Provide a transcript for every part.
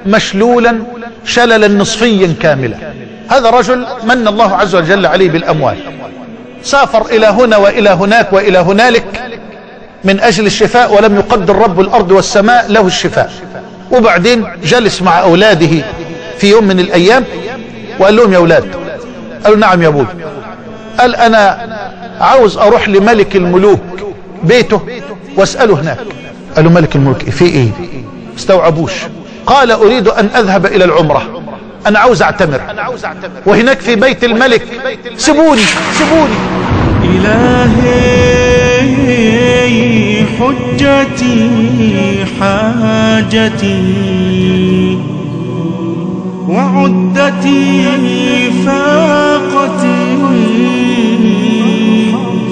مشلولا شللا نصفيا كاملا. هذا رجل من الله عز وجل عليه بالأموال، سافر إلى هنا وإلى هناك وإلى هنالك من أجل الشفاء، ولم يقدر رب الأرض والسماء له الشفاء. وبعدين جلس مع أولاده في يوم من الأيام وقال لهم: يا أولاد. قالوا: نعم يا أبوي. قال: أنا عاوز أروح لملك الملوك بيته واسأله هناك. قالوا: ملك الملوك في إيه؟ استوعبوش. قال: أريد أن أذهب إلى العمرة، أنا عاوز أعتمر، وهناك في بيت الملك سيبوني سيبوني. إلهي حجتي حاجتي وعدتي فاقتي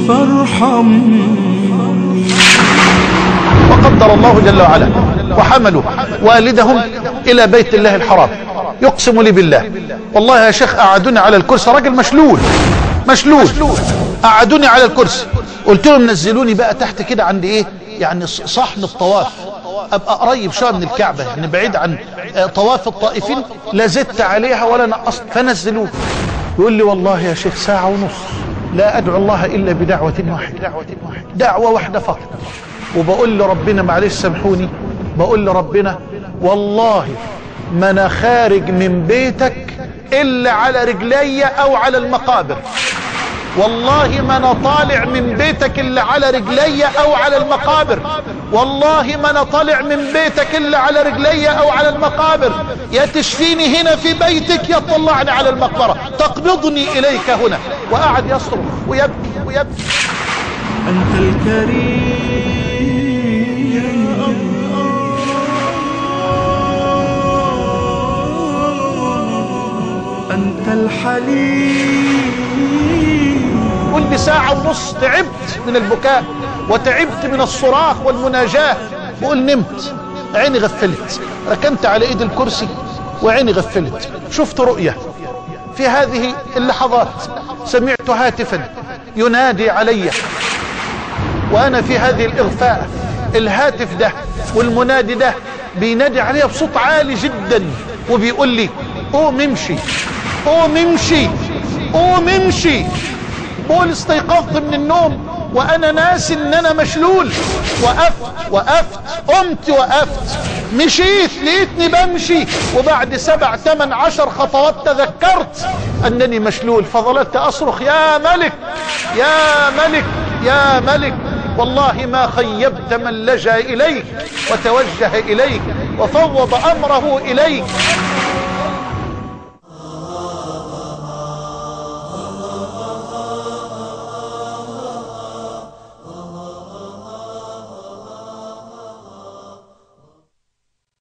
فارحم. وقدر الله جل وعلا وحملوا والدهم إلى بيت الله الحرام. يقسم لي بالله والله يا شيخ قعدوني على الكرسي، راجل مشلول قعدوني على الكرسي. قلت لهم: نزلوني بقى تحت كده عند ايه يعني صحن الطواف، ابقى قريب شويه من الكعبه، يعني بعيد عن طواف الطائفين، لا زدت عليها ولا نقصت. فنزلوه. يقول لي: والله يا شيخ ساعه ونص لا ادعو الله الا بدعوه واحده، دعوه واحده فقط. وبقول لربنا معلش سامحوني، بقول لربنا: والله ما انا خارج من بيتك الا على رجلي او على المقابر، والله ما انا طالع من بيتك الا على رجلي او على المقابر، والله ما انا طالع من بيتك الا على رجلي او على المقابر. يا تشفيني هنا في بيتك يا تطلعني على المقبرة، تقبضني اليك هنا. وقعد يصرخ ويبكي ويبكي. أنت الكريم أنت الحليم. كل ساعة ونص تعبت من البكاء وتعبت من الصراخ والمناجاة. بقول نمت، عيني غفلت، ركنت على ايد الكرسي وعيني غفلت. شفت رؤية في هذه اللحظات، سمعت هاتفا ينادي علي وانا في هذه الاغفاء. الهاتف ده والمنادي ده بينادي علي بصوت عالي جدا وبيقول لي: قوم امشي، قوم امشي، قوم امشي. بقول استيقظت من النوم وانا ناسي ان انا مشلول. وقفت قمت وقفت، مشيت لقيتني بمشي، وبعد 7 8 10 خطوات تذكرت انني مشلول. فظلت اصرخ: يا ملك يا ملك يا ملك، والله ما خيبت من لجأ اليك وتوجه اليك وفوض امره اليك.